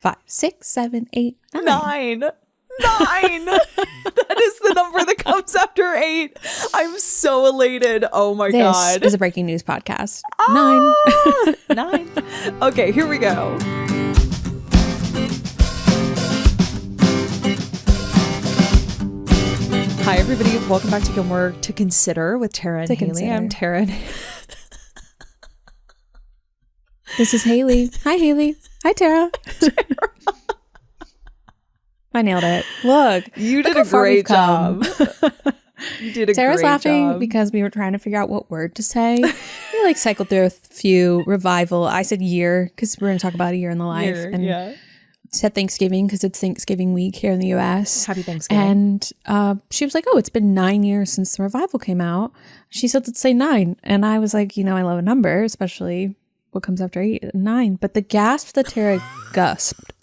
5, 6, 7, 8, 9. 9. That is the number that comes after 8. I'm so elated. Oh my God. This is a breaking news podcast. 9. 9. Okay, here we go. Hi, everybody. Welcome back to Gilmore to Consider with Tara and Haley. I'm Tara. This is Haley. Hi, Haley. Hi, Tara. I nailed it. Look. You did a great job. You did a Tara's great laughing job. because we were trying to figure out what word to say. We like cycled through a few. Revival. I said year because we're going to talk about a year in the life. And said Thanksgiving because it's Thanksgiving week here in the U.S. Happy Thanksgiving. And she was like, oh, it's been 9 years since the Revival came out. She said, let's say 9. And I was like, I love a number, especially what comes after 8, 9. But the gasp that Tara gasped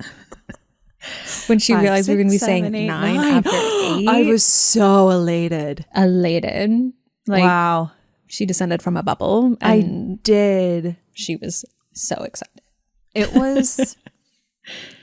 when she realized we were going to be saying 9 after 8. I was so elated. Like, wow. She descended from a bubble. I did. She was so excited. It was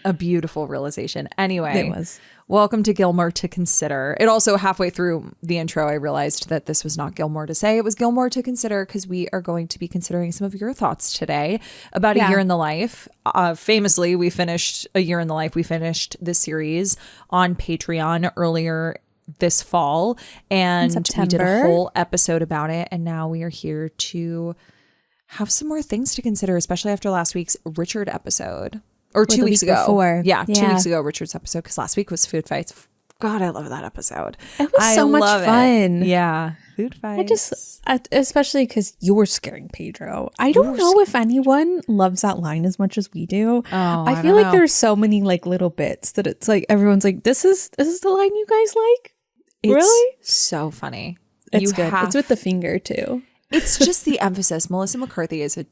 a beautiful realization. Anyway, It was. Welcome to Gilmore to Consider. It also, halfway through the intro, I realized that this was not Gilmore to say. It was Gilmore to Consider because we are going to be considering some of your thoughts today about a year in the life. Famously, we finished a year in the life. We finished this series on Patreon earlier this fall, and we did a whole episode about it. And now we are here to have some more things to consider, especially after last week's Richard episode. Or 2 weeks ago. Before. Yeah, 2 weeks ago, Richard's episode, because last week was food fights. God, I love that episode. It was so much fun. Yeah, food fights. Especially because you're scaring Pedro. I don't know if anyone loves that line as much as we do. Oh, I feel like there's so many like little bits that it's like everyone's like, this is the line you guys like? Really? So funny. It's good. It's with the finger too. It's just the emphasis. Melissa McCarthy is a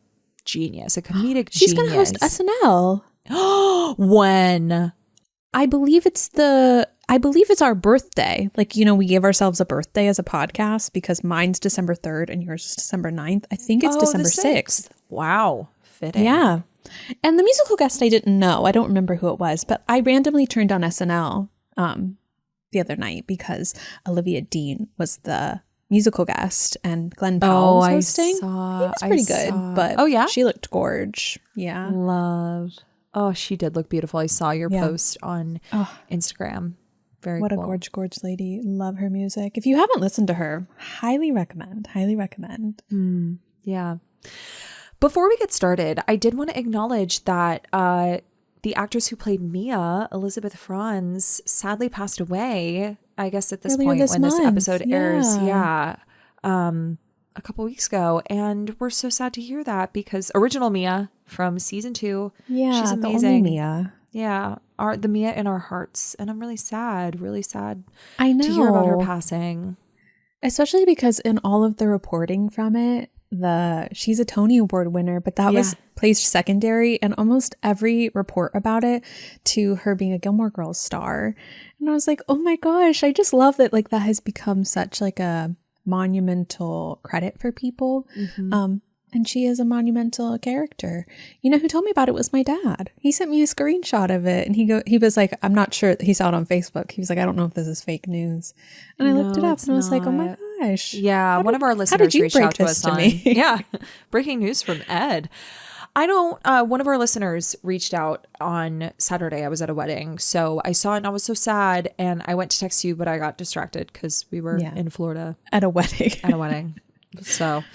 genius, a comedic genius. She's going to host SNL. When? I believe it's our birthday. Like, we give ourselves a birthday as a podcast because mine's December 3rd and yours is December 9th. I think it's December 6th. Wow. Fitting. Yeah. And the musical guest I didn't know. I don't remember who it was, but I randomly turned on SNL the other night because Olivia Dean was the musical guest and Glenn Powell was hosting. He was pretty good, but she looked gorge. Yeah. Love. Oh, she did look beautiful. I saw your post on Instagram. Very What cool. a gorge lady. Love her music. If you haven't listened to her, highly recommend. Yeah. Before we get started, I did want to acknowledge that the actress who played Mia, Elizabeth Franz, sadly passed away, I guess at this point when this episode airs. Yeah. A couple weeks ago. And we're so sad to hear that because original Mia from season 2. Yeah. She's amazing. The only Mia. Yeah. The Mia in our hearts. And I'm really sad I know. to hear about her passing. Especially because in all of the reporting from it, she's a Tony Award winner, but that was placed secondary, and almost every report about it to her being a Gilmore Girls star. And I was like, oh my gosh, I just love that that has become such like a monumental credit for people. Mm-hmm. And she is a monumental character. Who told me about it was my dad. He sent me a screenshot of it, and he was like, I'm not sure. He saw it on Facebook. He was like, I don't know if this is fake news. And I looked it up, and I was like, oh my gosh. Yeah, one of our listeners reached out to us breaking news from Ed. One of our listeners reached out on Saturday. I was at a wedding, so I saw it and I was so sad, and I went to text you, but I got distracted because we were in Florida at a wedding. So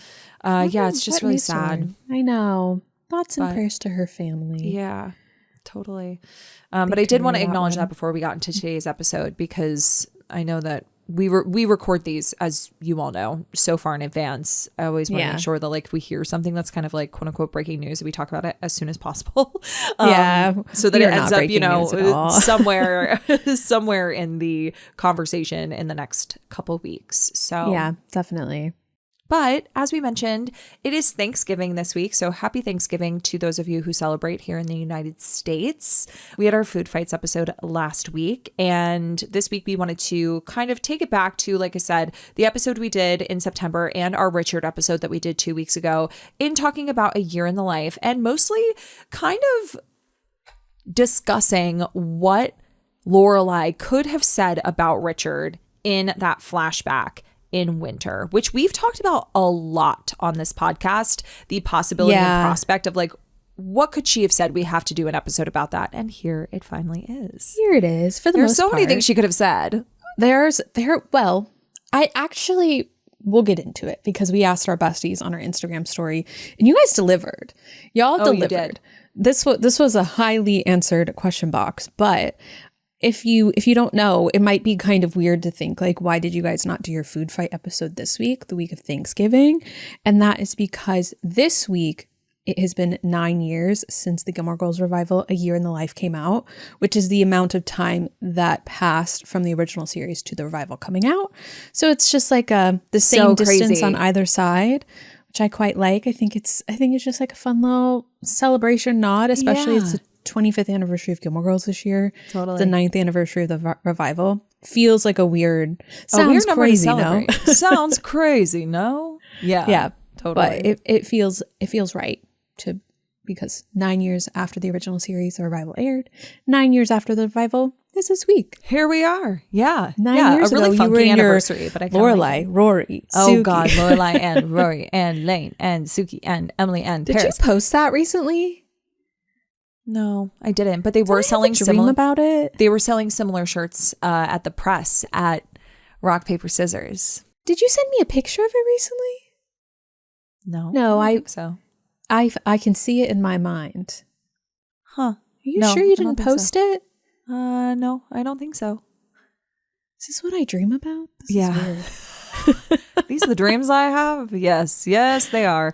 it's just really sad. I know. Thoughts and prayers to her family. Yeah, totally. But I did want to acknowledge that before we got into today's episode, because I know that we record these, as you all know, so far in advance. I always want to make sure that if we hear something that's kind of like quote unquote breaking news, we talk about it as soon as possible. So that it ends up, somewhere in the conversation in the next couple weeks. So yeah, definitely. But as we mentioned, it is Thanksgiving this week. So happy Thanksgiving to those of you who celebrate here in the United States. We had our food fights episode last week. And this week we wanted to kind of take it back to, like I said, the episode we did in September and our Richard episode that we did 2 weeks ago in talking about a year in the life, and mostly kind of discussing what Lorelai could have said about Richard in that flashback in winter, which we've talked about a lot on this podcast, the possibility and prospect of like, what could she have said? We have to do an episode about that. And here it finally is. Here it is. For the most part. There's so many things she could have said. Well, I actually will get into it because we asked our besties on our Instagram story and you guys delivered. Y'all delivered. You did. This was a highly answered question box, but if you don't know, it might be kind of weird to think like, why did you guys not do your food fight episode this week, the week of Thanksgiving? And that is because this week it has been 9 years since the Gilmore Girls revival, A Year in the Life came out, which is the amount of time that passed from the original series to the revival coming out. So it's just like the same distance on either side, which I quite like. I think it's just like a fun little celebration nod, especially it's the 25th anniversary of Gilmore Girls this year. Totally. The 9th anniversary of the revival. Feels like a weird, sounds crazy, no? Sounds crazy, no? Yeah. Yeah. Totally. But it feels right because 9 years after the original series, the revival aired, 9 years after the revival is this week. Here we are. Yeah. 9 years a really ago, funky you were in anniversary, but I can't Lorelai, Rory, Oh Suki. God, Lorelai and Rory and Lane and Suki and Emily and Paris. Did you post that recently? No, I didn't. But they were selling similar about it. They were selling similar shirts at the press at Rock Paper Scissors. Did you send me a picture of it recently? No, I think so. I can see it in my mind. Huh? Are you sure you didn't post it? No, I don't think so. Is this what I dream about? This is weird. These are the dreams I have. Yes, they are.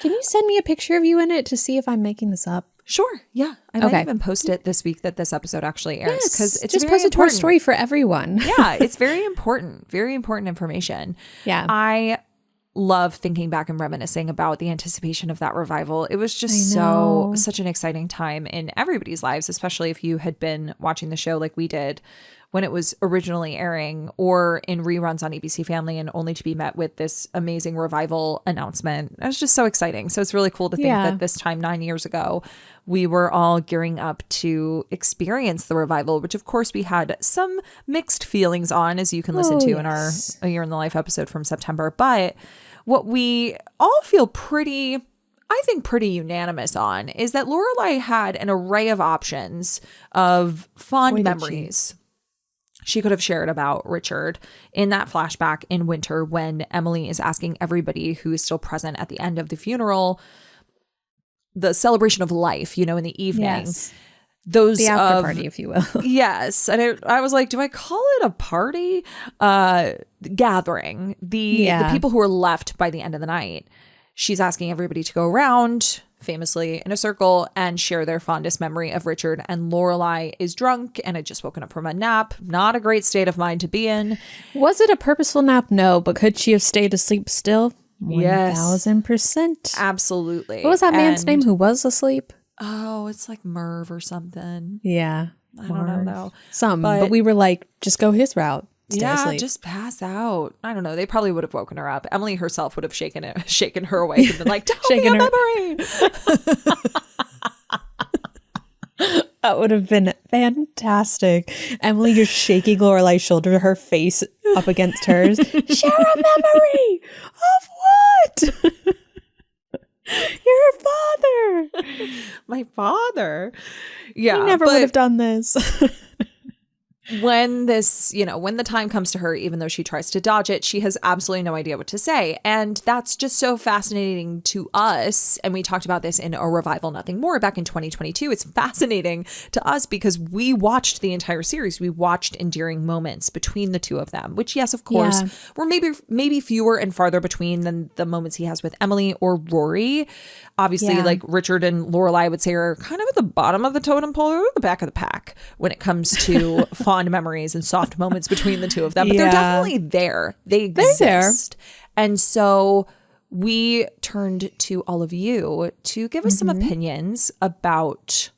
Can you send me a picture of you in it to see if I'm making this up? Sure. Yeah. I might even post it this week that this episode actually airs because it's just very post it to our story for everyone. Yeah. It's very important information. Yeah. I love thinking back and reminiscing about the anticipation of that revival. It was just such an exciting time in everybody's lives, especially if you had been watching the show like we did when it was originally airing or in reruns on ABC Family, and only to be met with this amazing revival announcement. It was just so exciting. So it's really cool to think that this time 9 years ago, we were all gearing up to experience the revival, which of course we had some mixed feelings on, as you can listen to in our A Year in the Life episode from September. But what we all feel pretty unanimous on is that Lorelai had an array of options of fond memories she could have shared about Richard in that flashback in winter when Emily is asking everybody who is still present at the end of the funeral, the celebration of life, in the evening. Yes. The after party, if you will. Yes. And I was like, do I call it a party? Gathering. The people who are left by the end of the night. She's asking everybody to go around, famously in a circle, and share their fondest memory of Richard. And Lorelai is drunk and had just woken up from a nap. Not a great state of mind to be in. Was it a purposeful nap? No, but could she have stayed asleep still? Yes. 1000%. Absolutely. What was that man's name who was asleep? Oh, it's like Merv or something. Yeah. I don't know though. But we were like, just go his route. Stay asleep. Just pass out. I don't know. They probably would have woken her up. Emily herself would have shaken her awake and been like, tell me a memory. That would have been fantastic. Emily just shaking Lorelai's shoulder, her face up against hers. Share a memory of what? Your father. My father. Yeah. He never would have done this. When when the time comes to her, even though she tries to dodge it, she has absolutely no idea what to say. And that's just so fascinating to us. And we talked about this in A Revival Nothing More back in 2022. It's fascinating to us because we watched the entire series. We watched endearing moments between the two of them, which, yes, of course, were maybe fewer and farther between than the moments he has with Emily or Rory. Obviously, like Richard and Lorelai, I would say, are kind of at the bottom of the totem pole or the back of the pack when it comes to fond memories and soft moments between the two of them. But they're definitely there. They exist. And so we turned to all of you to give us some opinions about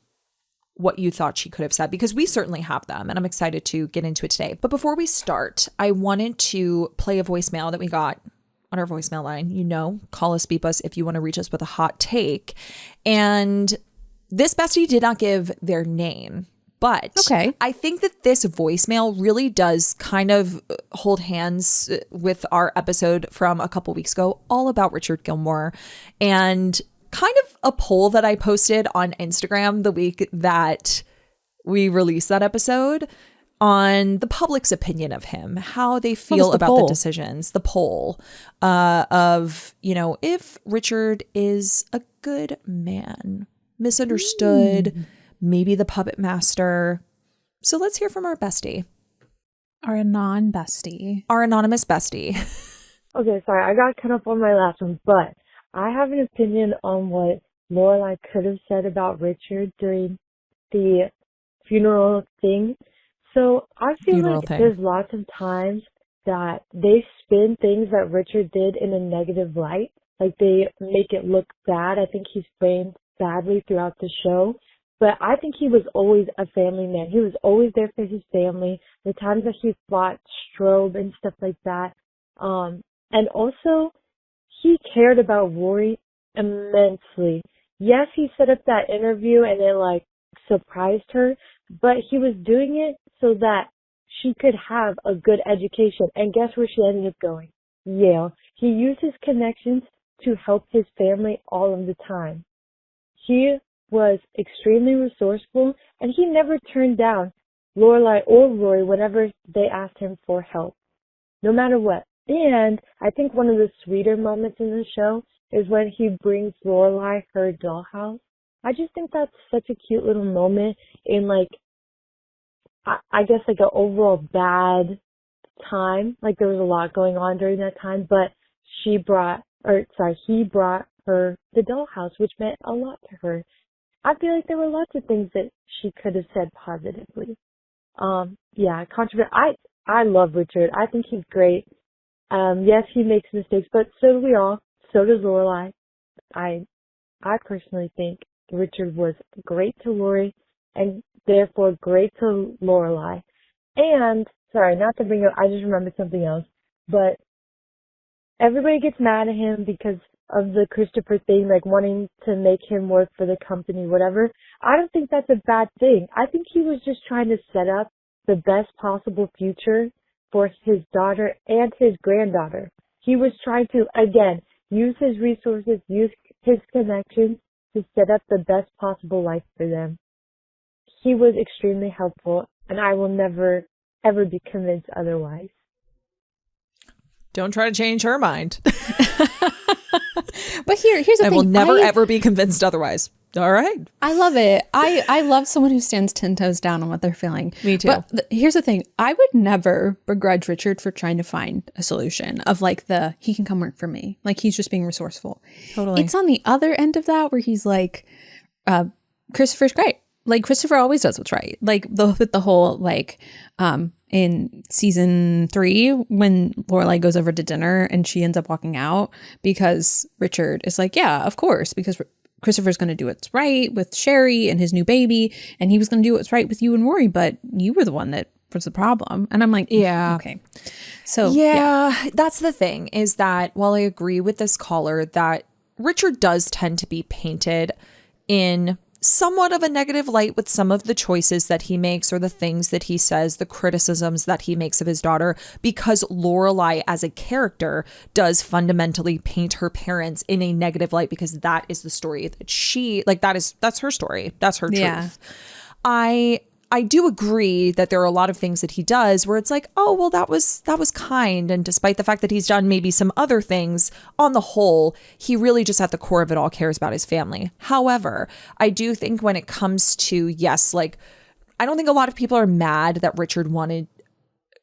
what you thought she could have said, because we certainly have them, and I'm excited to get into it today. But before we start, I wanted to play a voicemail that we got on our voicemail line. Call us, beep us if you want to reach us with a hot take. And this bestie did not give their name. But I think that this voicemail really does kind of hold hands with our episode from a couple weeks ago, all about Richard Gilmore, and kind of a poll that I posted on Instagram the week that we released that episode on the public's opinion of him, how they feel about the decisions, the poll of, you know, if Richard is a good man, misunderstood, maybe the puppet master. So let's hear from our bestie. Our non-bestie. Our anonymous bestie. Okay, sorry, I got cut off on my last one, but I have an opinion on what Lorelai could have said about Richard during the funeral thing. So I feel like there's lots of times that they spin things that Richard did in a negative light. Like they make it look bad. I think he's framed badly throughout the show. But I think he was always a family man. He was always there for his family. The times that he fought Strobe and stuff like that. And also, he cared about Rory immensely. Yes, he set up that interview and it like surprised her, but he was doing it so that she could have a good education. And guess where she ended up going? Yale. He used his connections to help his family all of the time. He was extremely resourceful, and he never turned down Lorelai or Rory whenever they asked him for help, no matter what. And I think one of the sweeter moments in the show is when he brings Lorelai her dollhouse. I just think that's such a cute little moment in like, I guess like an overall bad time. Like there was a lot going on during that time, but he brought her the dollhouse, which meant a lot to her. I feel like there were lots of things that she could have said positively. Controversial. I love Richard. I think he's great. Yes, he makes mistakes, but so do we all. So does Lorelai. I personally think Richard was great to Rory and therefore great to Lorelai. And, sorry, not to bring up, I just remembered something else, but everybody gets mad at him because of the Christopher thing, like wanting to make him work for the company, whatever. I don't think that's a bad thing. I think he was just trying to set up the best possible future for his daughter and his granddaughter. He was trying to, again, use his resources, use his connections to set up the best possible life for them. He was extremely helpful, and I will never, ever be convinced otherwise. Don't try to change her mind. But here's the thing. I will never, ever be convinced otherwise. All right. I love it. I love someone who stands 10 toes down on what they're feeling. Me too. But here's the thing. I would never begrudge Richard for trying to find a solution of like he can come work for me. Like he's just being resourceful. Totally. It's on the other end of that where he's like, Christopher's great. Like Christopher always does what's right. Like the whole like in season 3 when Lorelai goes over to dinner and she ends up walking out because Richard is like, yeah, of course, because Christopher's going to do what's right with Sherry and his new baby, and he was going to do what's right with you and Rory, but you were the one that was the problem. And I'm like, yeah, okay. So yeah, that's the thing is that while I agree with this caller that Richard does tend to be painted in somewhat of a negative light with some of the choices that he makes or the things that he says, the criticisms that he makes of his daughter, because Lorelai as a character does fundamentally paint her parents in a negative light because that is the story that she, like that's her story. That's her truth. I do agree that there are a lot of things that he does where it's like, oh, well, that was kind. And despite the fact that he's done maybe some other things, on the whole, he really just at the core of it all cares about his family. However, I do think when it comes to, yes, like, I don't think a lot of people are mad that Richard wanted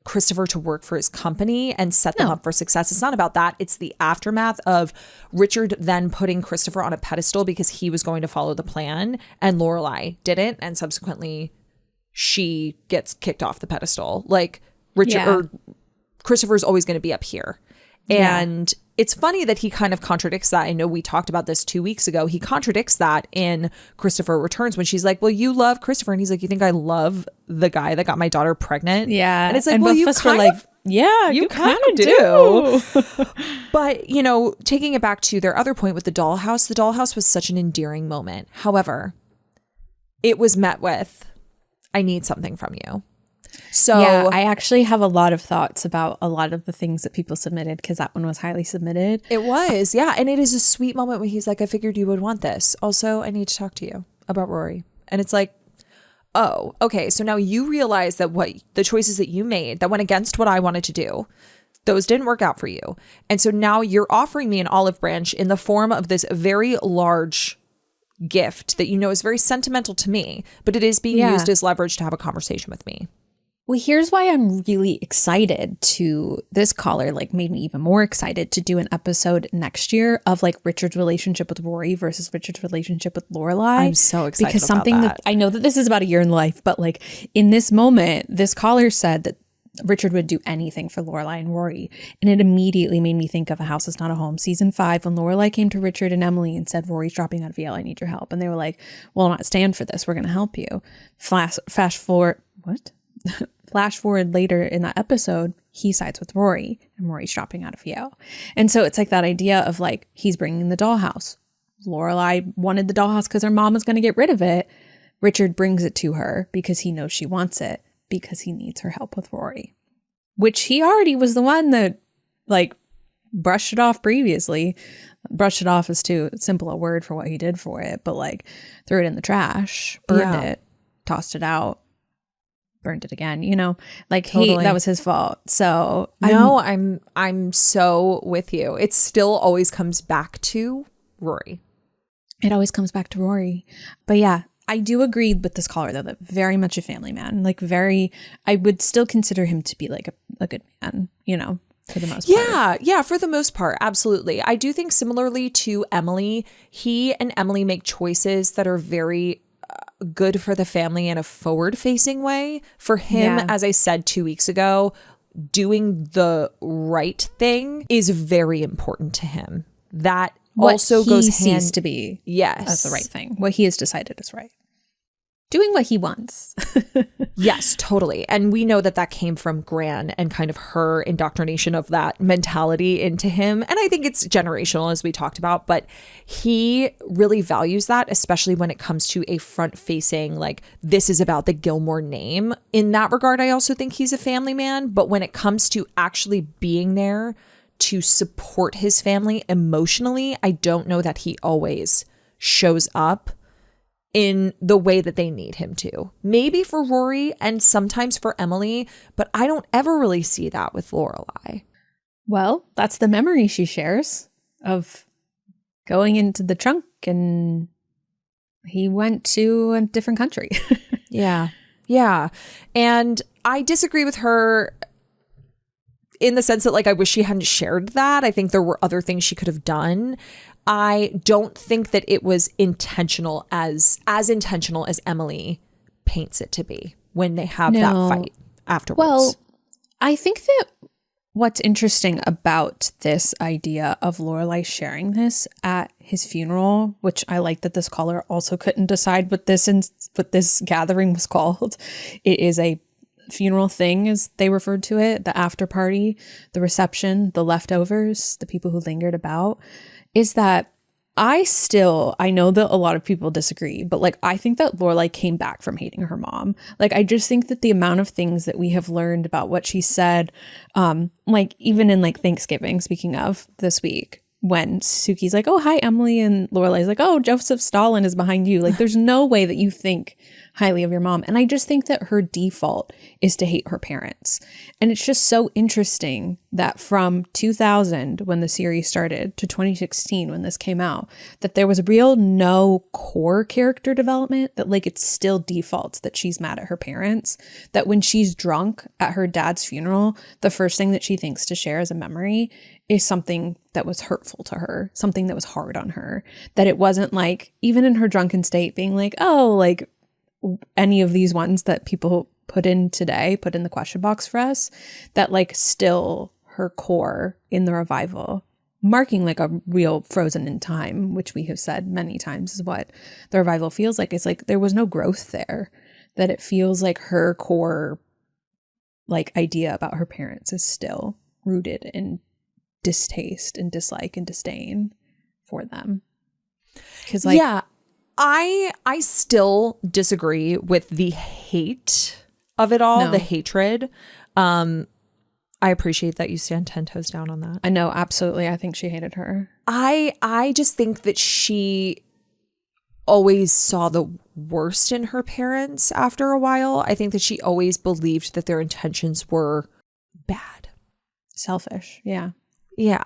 Christopher to work for his company and set them up for success. It's not about that. It's the aftermath of Richard then putting Christopher on a pedestal because he was going to follow the plan and Lorelai didn't. And subsequently, she gets kicked off the pedestal. Like Richard or Christopher's always going to be up here. And it's funny that he kind of contradicts that. I know we talked about this 2 weeks ago. He contradicts that in Christopher Returns when she's like, well, you love Christopher. And he's like, you think I love the guy that got my daughter pregnant? Yeah. And it's like, well, you kind of, yeah, you kind of do. But, you know, taking it back to their other point with the dollhouse was such an endearing moment. However, it was met with, I need something from you. So yeah, I actually have a lot of thoughts about a lot of the things that people submitted because that one was highly submitted. It was, yeah. And it is a sweet moment when he's like, I figured you would want this. Also, I need to talk to you about Rory. And it's like, oh, okay. So now you realize that what the choices that you made that went against what I wanted to do, those didn't work out for you. And so now you're offering me an olive branch in the form of this very large gift that you know is very sentimental to me, but it is being used as leverage to have a conversation with me. Well, here's why I'm really excited this caller like made me even more excited to do an episode next year of like Richard's relationship with Rory versus Richard's relationship with Lorelai. I'm so excited because about something that I know that this is about a year in life, but like in this moment, this caller said that Richard would do anything for Lorelai and Rory. And it immediately made me think of A House Is Not a Home, season 5, when Lorelai came to Richard and Emily and said, Rory's dropping out of Yale, I need your help. And they were like, we'll not stand for this. We're going to help you. Flash forward later in that episode, he sides with Rory and Rory's dropping out of Yale. And so it's like that idea of like, he's bringing the dollhouse. Lorelai wanted the dollhouse because her mom was going to get rid of it. Richard brings it to her because he knows she wants it, because he needs her help with Rory, which he already was the one that like brushed it off previously. Brushed it off is too simple a word for what he did for it, but like threw it in the trash, burned it, tossed it out, burned it again, you know, like Totally. that was his fault. So I'm so with you. It still always comes back to Rory. It always comes back to Rory. But yeah, I do agree with this caller though, that very much a family man, like I would still consider him to be like a good man, you know, for the most part. Yeah, for the most part. Absolutely. I do think similarly to Emily, he and Emily make choices that are very good for the family in a forward facing way. For him, as I said 2 weeks ago, doing the right thing is very important to him. That what also he goes sees hand to be as the right thing. What he has decided is right. Doing what he wants. Yes, totally. And we know that came from Gran and kind of her indoctrination of that mentality into him. And I think it's generational, as we talked about, but he really values that, especially when it comes to a front facing, like, this is about the Gilmore name. In that regard, I also think he's a family man. But when it comes to actually being there to support his family emotionally, I don't know that he always shows up in the way that they need him to. Maybe for Rory and sometimes for Emily, but I don't ever really see that with Lorelai. Well, that's the memory she shares of going into the trunk and he went to a different country. Yeah. And I disagree with her in the sense that, like, I wish she hadn't shared that. I think there were other things she could have done. I don't think that it was intentional as intentional as Emily paints it to be when they have that fight afterwards. Well, I think that what's interesting about this idea of Lorelai sharing this at his funeral, which I like that this caller also couldn't decide what this gathering was called. It is a funeral thing, as they referred to it, the after party, the reception, the leftovers, the people who lingered about, is that I know that a lot of people disagree, but like, I think that Lorelai came back from hating her mom. Like, I just think that the amount of things that we have learned about what she said, like even in like Thanksgiving, speaking of this week, when Suki's like, oh, hi, Emily. And Lorelai's like, oh, Joseph Stalin is behind you. Like, there's no way that you think highly of your mom. And I just think that her default is to hate her parents. And it's just so interesting that from 2000, when the series started, to 2016, when this came out, that there was real no core character development, that like it still defaults that she's mad at her parents, that when she's drunk at her dad's funeral, the first thing that she thinks to share as a memory is something that was hurtful to her, something that was hard on her, that it wasn't like, even in her drunken state, being like, oh, like any of these ones that people put in the question box for us, that like still her core in the revival, marking like a real frozen in time, which we have said many times is what the revival feels like. It's like there was no growth there, that it feels like her core like idea about her parents is still rooted in distaste and dislike and disdain for them. Because like, I still disagree with the hate of it all, the hatred. I appreciate that you stand 10 toes down on that. I know, absolutely. I think she hated her. I just think that she always saw the worst in her parents after a while. I think that she always believed that their intentions were bad. Selfish. Yeah. Yeah.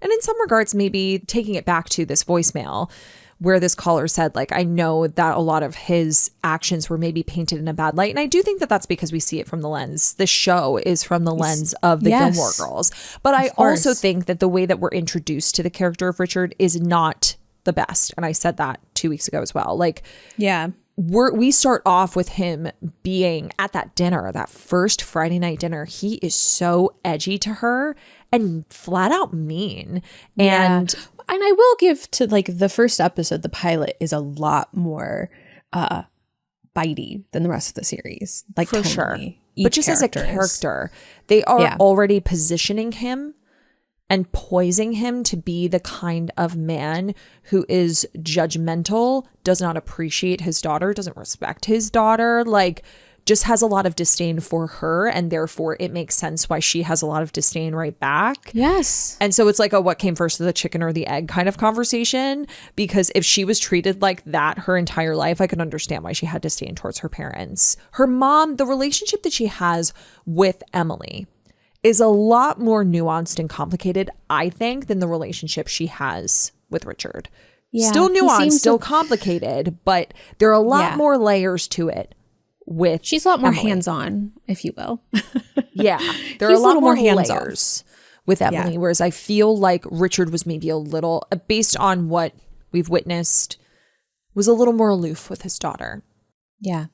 And in some regards, maybe taking it back to this voicemail where this caller said, like, I know that a lot of his actions were maybe painted in a bad light. And I do think that that's because we see it from the lens. The show is from the lens of the Gilmore Girls. But I also think that the way that we're introduced to the character of Richard is not the best. And I said that 2 weeks ago as well. Like, yeah, we start off with him being at that dinner, that first Friday night dinner. He is so edgy to her and flat out mean. And I will give to, like, the first episode, the pilot is a lot more bitey than the rest of the series. Like, for totally. sure. But just as a character, they are already positioning him and poising him to be the kind of man who is judgmental, does not appreciate his daughter, doesn't respect his daughter, like, just has a lot of disdain for her, and therefore it makes sense why she has a lot of disdain right back. Yes. And so it's like a what came first, the chicken or the egg kind of conversation, because if she was treated like that her entire life, I could understand why she had disdain towards her parents. Her mom, the relationship that she has with Emily is a lot more nuanced and complicated, I think, than the relationship she has with Richard. Yeah, still nuanced, still complicated, but there are a lot more layers to it. She's a lot more Emily. hands-on, if you will. Yeah, there are a lot more layers with Emily, whereas I feel like Richard was maybe a little, based on what we've witnessed, was a little more aloof with his daughter. Yeah.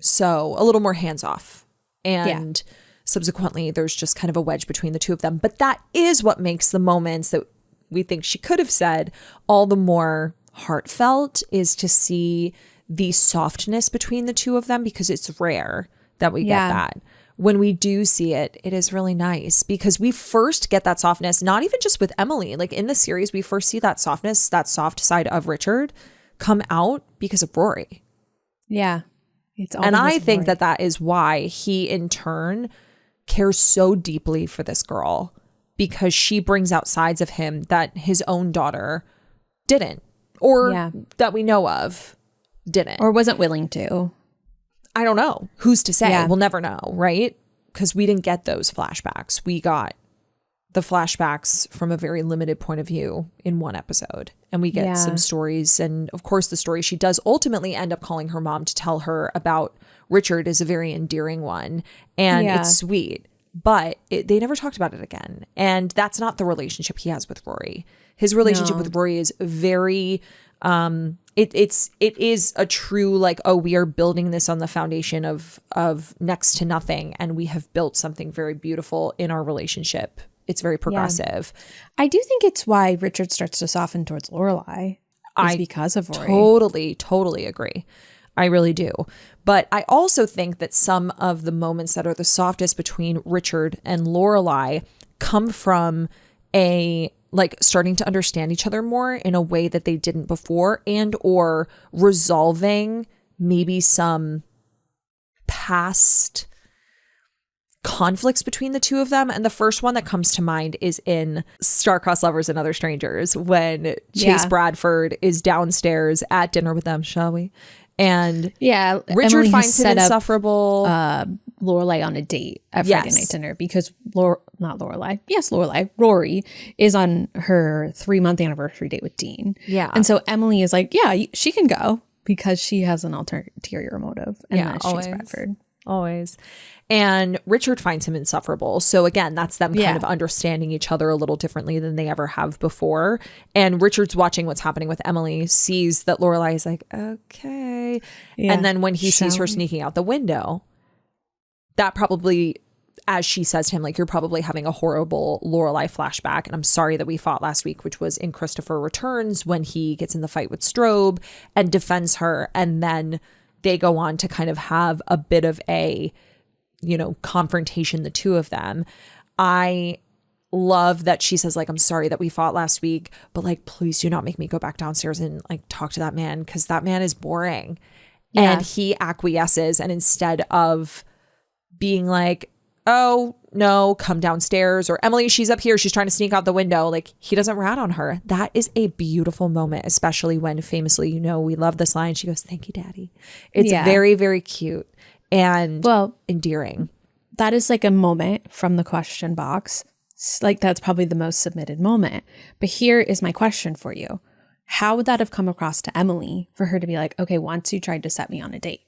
So a little more hands-off. And subsequently, there's just kind of a wedge between the two of them. But that is what makes the moments that we think she could have said all the more heartfelt, is to see the softness between the two of them, because it's rare that we get that. When we do see it, it is really nice, because we first get that softness, not even just with Emily. Like, in the series, we first see that softness, that soft side of Richard come out because of Rory. Yeah. It's all, and I think that that is why he, in turn, cares so deeply for this girl, because she brings out sides of him that his own daughter didn't, or that we know of didn't, or wasn't willing to. I don't know. Who's to say? We'll never know, right? Because we didn't get those flashbacks. We got the flashbacks from a very limited point of view in one episode. And we get some stories. And of course, the story she does ultimately end up calling her mom to tell her about Richard is a very endearing one. And it's sweet. But they never talked about it again. And that's not the relationship he has with Rory. His relationship with Rory is very... it is a true, like, oh, we are building this on the foundation of next to nothing, and we have built something very beautiful in our relationship. It's very progressive. I do think it's why Richard starts to soften towards Lorelai. Because of Rory. Totally agree. I really do. But I also think that some of the moments that are the softest between Richard and Lorelai come from starting to understand each other more in a way that they didn't before, and or resolving maybe some past conflicts between the two of them. And the first one that comes to mind is in Star-Crossed Lovers and Other Strangers, when Chase Bradford is downstairs at dinner with them, shall we? And Richard Emily finds it insufferable. Lorelai on a date at Friday night dinner, because Rory is on her 3-month anniversary date with Dean. Yeah. And so Emily is like, yeah, she can go, because she has an ulterior motive. And that's Chase Bradford. Always. And Richard finds him insufferable. So again, that's them kind of understanding each other a little differently than they ever have before. And Richard's watching what's happening with Emily, sees that Lorelai is like, okay. Yeah. And then when he sees her sneaking out the window, that probably, as she says to him, like, you're probably having a horrible Lorelai flashback. And I'm sorry that we fought last week, which was in Christopher Returns, when he gets in the fight with Strobe and defends her. And then they go on to kind of have a bit of a, confrontation, the two of them. I love that she says, like, I'm sorry that we fought last week, but like, please do not make me go back downstairs and like talk to that man, because that man is boring. Yeah. And he acquiesces, and instead of being like, oh no, come downstairs, or Emily, she's up here, she's trying to sneak out the window, like, he doesn't rat on her. That is a beautiful moment, especially when famously, you know, we love this line. She goes, thank you, daddy. It's very, very cute and endearing. That is like a moment from the question box. Like, that's probably the most submitted moment. But here is my question for you. How would that have come across to Emily for her to be like, okay, once you tried to set me on a date,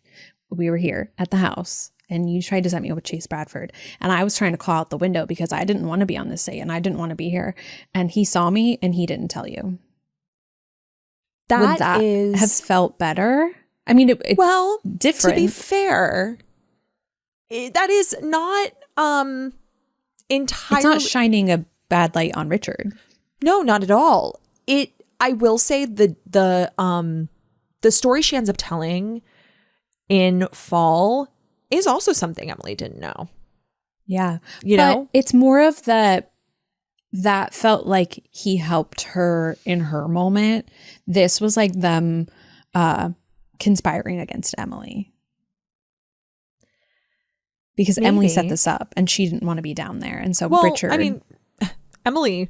we were here at the house and you tried to set me up with Chase Bradford, and I was trying to claw out the window because I didn't want to be on this date and I didn't want to be here, and he saw me and he didn't tell you. Would that have felt better? I mean, it's different. To be fair, that is not entirely. It's not shining a bad light on Richard. No, not at all. I will say the story she ends up telling in fall is also something Emily didn't know. Yeah. You know? It's more of that felt like he helped her in her moment. This was like them conspiring against Emily. Because maybe. Emily set this up and she didn't want to be down there. And so Richard. I mean, Emily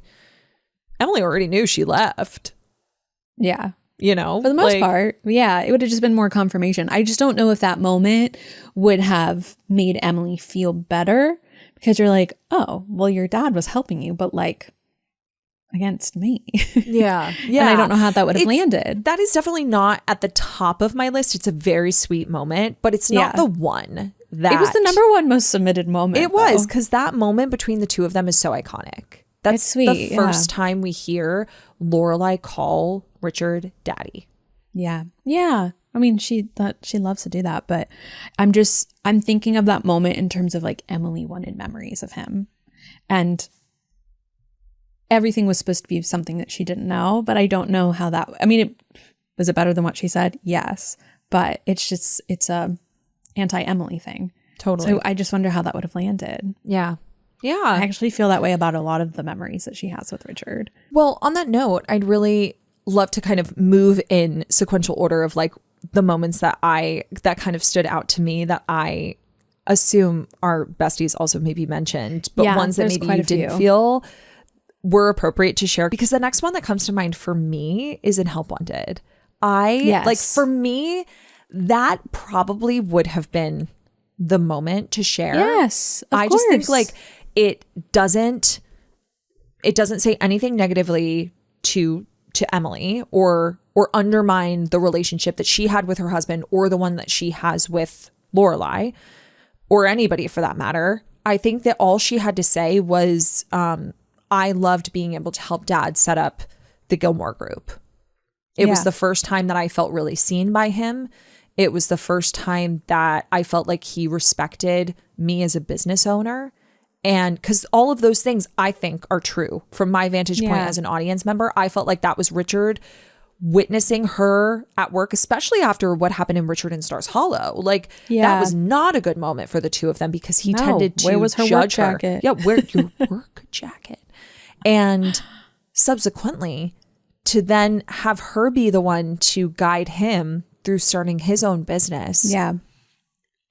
already knew she left. Yeah. You know, for the most part. Yeah. It would have just been more confirmation. I just don't know if that moment would have made Emily feel better, because you're like, oh, well, your dad was helping you, but like against me. Yeah. Yeah. And I don't know how that would have landed. That is definitely not at the top of my list. It's a very sweet moment, but it's not the one that. It was the number one most submitted moment. It was, because that moment between the two of them is so iconic. That's sweet. The first time we hear call Richard daddy. Yeah. Yeah. I mean, she loves to do that, but I'm thinking of that moment in terms of like Emily wanted memories of him, and everything was supposed to be something that she didn't know, but I don't know how was it better than what she said? Yes. But it's a anti-Emily thing. Totally. So I just wonder how that would have landed. Yeah. Yeah. I actually feel that way about a lot of the memories that she has with Richard. Well, on that note, I'd really love to kind of move in sequential order of like the moments that kind of stood out to me that I assume our besties also maybe mentioned, but ones that maybe you didn't feel were appropriate to share. Because the next one that comes to mind for me is in Help Wanted. Like, for me, that probably would have been the moment to share. Yes, of course. Just think like it doesn't say anything negatively to Emily or undermine the relationship that she had with her husband or the one that she has with Lorelai or anybody for that matter. I think that all she had to say was, I loved being able to help Dad set up the Gilmore group. It was the first time that I felt really seen by him. It was the first time that I felt like he respected me as a business owner. And because all of those things I think are true from my vantage point as an audience member, I felt like that was Richard witnessing her at work, especially after what happened in Richard and Stars Hollow. Like that was not a good moment for the two of them, because he tended to where was her judge work jacket? Yeah, where your work jacket. And subsequently to then have her be the one to guide him through starting his own business. Yeah.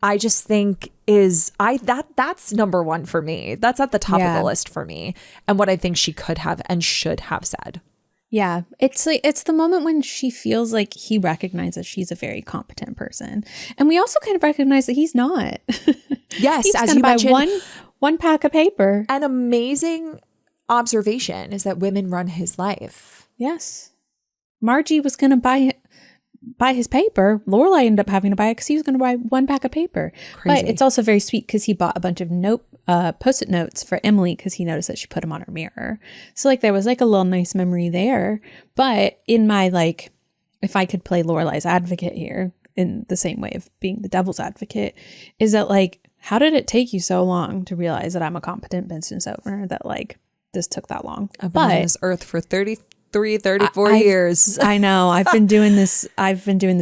I just think that's number one for me. That's at the top of the list for me, and what I think she could have and should have said. Yeah. It's the moment when she feels like he recognizes she's a very competent person. And we also kind of recognize that he's not. Yes. He's as you buy mentioned, one pack of paper. An amazing observation is that women run his life. Yes. Margie was going to buy his paper. Lorelai ended up having to buy it because he was going to buy one pack of paper. Crazy. But it's also very sweet because he bought a bunch of post-it notes for Emily because he noticed that she put them on her mirror. So like there was like a little nice memory there. But in my like, if I could play Lorelai's advocate here in the same way of being the devil's advocate, is that like, how did it take you so long to realize that I'm a competent business owner, that like this took that long? I've been on this earth for 33 34 years. I know. I've been doing this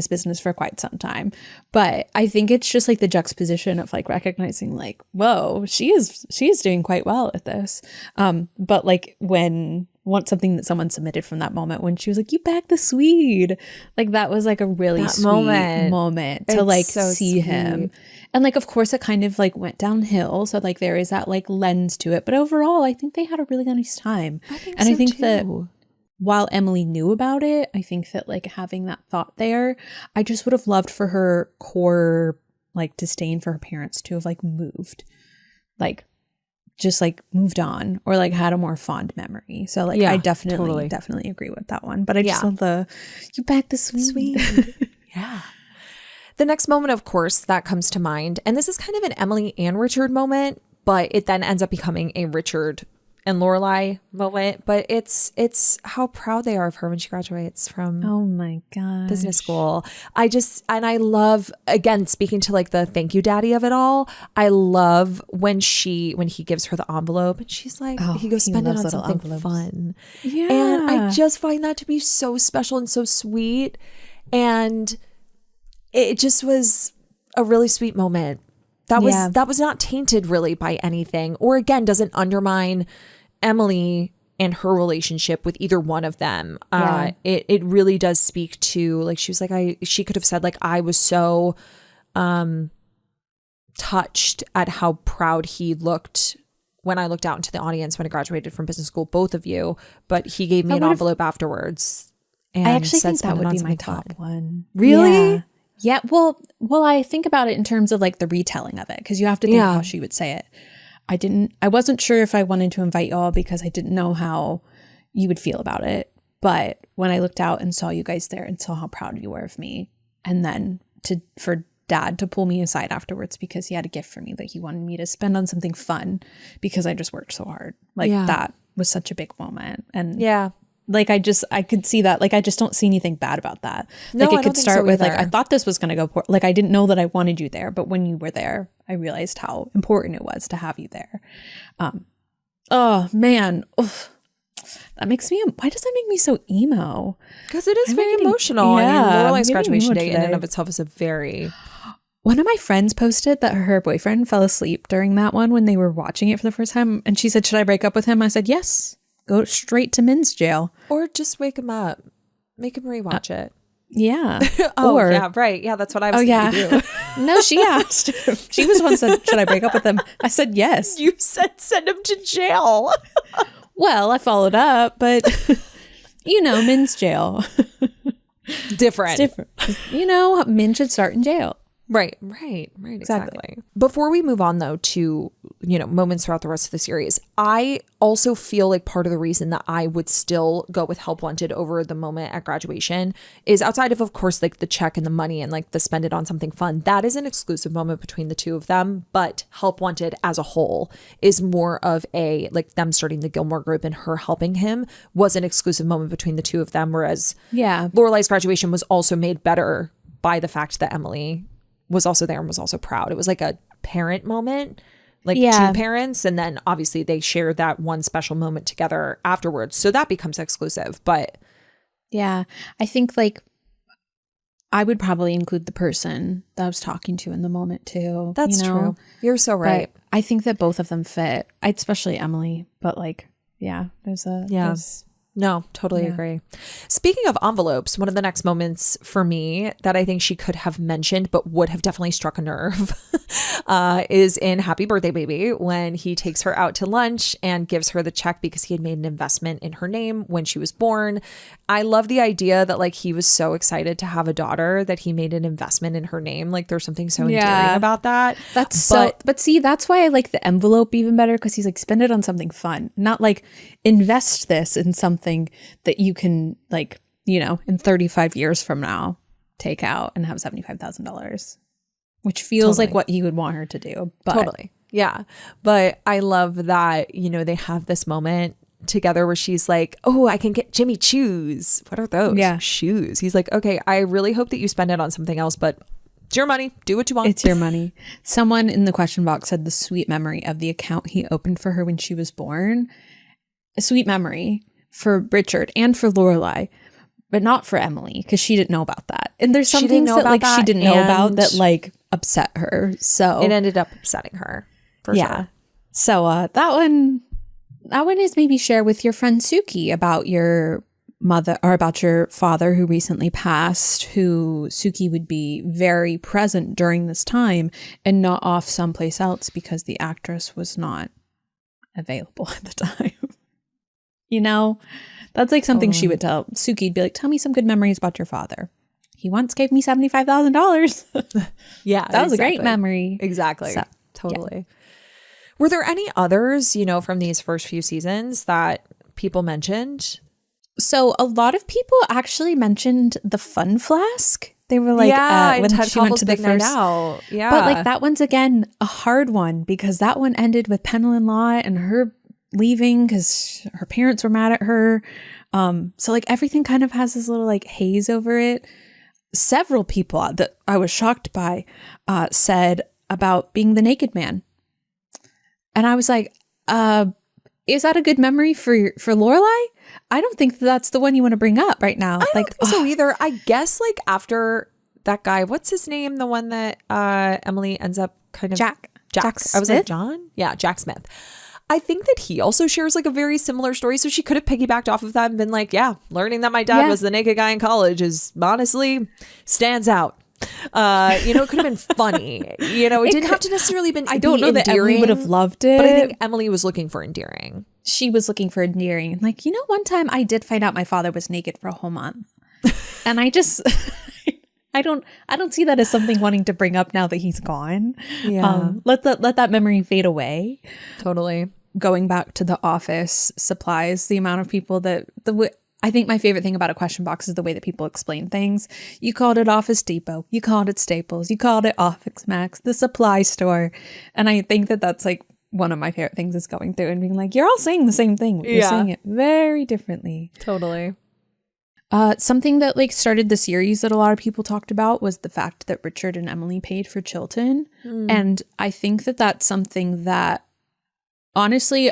business for quite some time. But I think it's just like the juxtaposition of like recognizing like, whoa, she is doing quite well at this. But like something that someone submitted from that moment when she was like, you bagged the Swede. Like that was like a really sweet moment to like see him. And like, of course, it kind of like went downhill. So like there is that like lens to it. But overall, I think they had a really nice time. I think that while Emily knew about it, I think that like having that thought there, I just would have loved for her core like disdain for her parents to have like moved, like just like moved on or like had a more fond memory. So like I definitely agree with that one. But I just love you back the sweet. Yeah. The next moment, of course, that comes to mind, and this is kind of an Emily and Richard moment, but it then ends up becoming a Richard and Lorelai moment. But it's how proud they are of her when she graduates from business school. I love, again, speaking to like the thank you daddy of it all, I love when he gives her the envelope and she's like, he goes, spend it on something fun. Yeah. And I just find that to be so special and so sweet. And it just was a really sweet moment. That was not tainted really by anything, or again, doesn't undermine Emily and her relationship with either one of them. It really does speak to, like, she was like, she could have said like, I was so touched at how proud he looked when I looked out into the audience when I graduated from business school, both of you, but he gave me an envelope afterwards. And I actually think that would be my top one. Really? Yeah. Well, I think about it in terms of like the retelling of it, because you have to think how she would say it. I wasn't sure if I wanted to invite y'all because I didn't know how you would feel about it. But when I looked out and saw you guys there and saw how proud you were of me, and then for Dad to pull me aside afterwards because he had a gift for me that he wanted me to spend on something fun because I just worked so hard. Like that was such a big moment. And like, I could see that. Like, I just don't see anything bad about that. Like, it could start with like, I thought this was going to go poor. Like, I didn't know that I wanted you there, but when you were there, I realized how important it was to have you there. Oh man. Oof. That makes me, why does that make me so emo? Because it is very emotional. Yeah, I mean, Lorelai's graduation day in and of itself is a very... One of my friends posted that her boyfriend fell asleep during that one when they were watching it for the first time. And she said, should I break up with him? I said, yes. Go straight to men's jail. Or just wake him up. Make him rewatch it. Yeah. Yeah, right. Yeah, that's what I was thinking to do. No, she asked. She was the one said, should I break up with him? I said, yes. You said send him to jail. Well, I followed up, but men's jail. Different. It's different. Men should start in jail. Right. Exactly. Before we move on, though, to, moments throughout the rest of the series, I also feel like part of the reason that I would still go with Help Wanted over the moment at graduation is outside of course, like the check and the money and like the spend it on something fun. That is an exclusive moment between the two of them. But Help Wanted as a whole is more of a, like, them starting the Gilmore group and her helping him was an exclusive moment between the two of them. Whereas Lorelai's graduation was also made better by the fact that Emily was also there and was also proud. It was like a parent moment, like two parents. And then obviously they share that one special moment together afterwards. So that becomes exclusive. But yeah, I think like I would probably include the person that I was talking to in the moment too. That's true. You're so right. But I think that both of them fit, especially Emily. But like, there's No, totally agree. Speaking of envelopes, one of the next moments for me that I think she could have mentioned but would have definitely struck a nerve is in Happy Birthday Baby, when he takes her out to lunch and gives her the check because he had made an investment in her name when she was born. I love the idea that like he was so excited to have a daughter that he made an investment in her name. Like there's something so endearing about that. But see, that's why I like the envelope even better, because he's like, spend it on something fun, not like invest this in something that you can like, in 35 years from now take out and have $75,000, which feels like what you would want her to do. But totally. Yeah. But I love that, they have this moment together where she's like, oh, I can get Jimmy Choos. What are those? Shoes. He's like, okay, I really hope that you spend it on something else, but it's your money. Do what you want. It's your money. Someone in the question box said the sweet memory of the account he opened for her when she was born. A sweet memory. for Richard and for Lorelai, but not for Emily because she didn't know about that. And there's some things that like she didn't know about that like upset her. So it ended up upsetting her for sure. So that one is maybe share with your friend Suki about your mother or about your father who recently passed, who Suki would be very present during this time and not off someplace else because the actress was not available at the time. You know, that's like something she would tell Suki'd be like, tell me some good memories about your father. He once gave me $75,000. Yeah, that was a great memory. Exactly. So, totally. Yeah. Were there any others, you know, from these first few seasons that people mentioned? So a lot of people actually mentioned the fun flask. They were like, when she went to the first out. Yeah. But like that one's again a hard one because that one ended with Penn-Law and her leaving because her parents were mad at her. So like everything kind of has this little like haze over it. Several people that I was shocked by said about being the naked man. And I was like, is that a good memory for Lorelai? I don't think that's the one you want to bring up right now. I don't think so either. I guess like after that guy, what's his name? The one that Emily ends up kind of Jack. I was like, John? Yeah, Jack Smith. I think that he also shares like a very similar story. So she could have piggybacked off of that and been like, yeah, learning that my dad was the naked guy in college is honestly stands out. You know, it could have been funny. You know, it didn't have to necessarily been. I don't know that Emily would have loved it, but I think Emily was looking for endearing. She was looking for endearing. Like, you know, one time I did find out my father was naked for a whole month, and I just, I don't see that as something wanting to bring up now that he's gone. Yeah, let that memory fade away. Totally. Going back to the office supplies, the amount of people I think my favorite thing about a question box is the way that people explain things. You called it Office Depot. You called it Staples. You called it Office Max, the supply store. And I think that that's like one of my favorite things is going through and being like, you're all saying the same thing. But you're saying it very differently. Totally. Something that like started the series that a lot of people talked about was the fact that Richard and Emily paid for Chilton. And I think that that's something that honestly,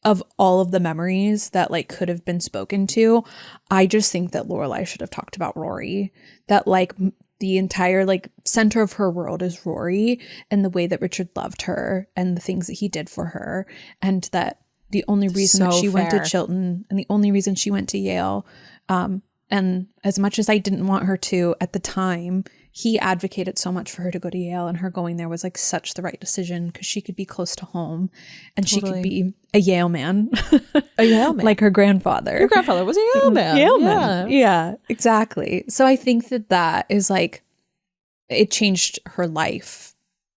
of all of the memories that like could have been spoken to, I just think that Lorelai should have talked about Rory. That like the entire like center of her world is Rory and the way that Richard loved her and the things that he did for her. And that the only reason that she went to Chilton and the only reason she went to Yale. And as much as I didn't want her to at the time, he advocated so much for her to go to Yale, and her going there was like such the right decision because she could be close to home and she could be a Yale man. A Yale man. Like her grandfather. Your grandfather was a Yale man. Yale man. Yeah, exactly. So I think that is like, it changed her life,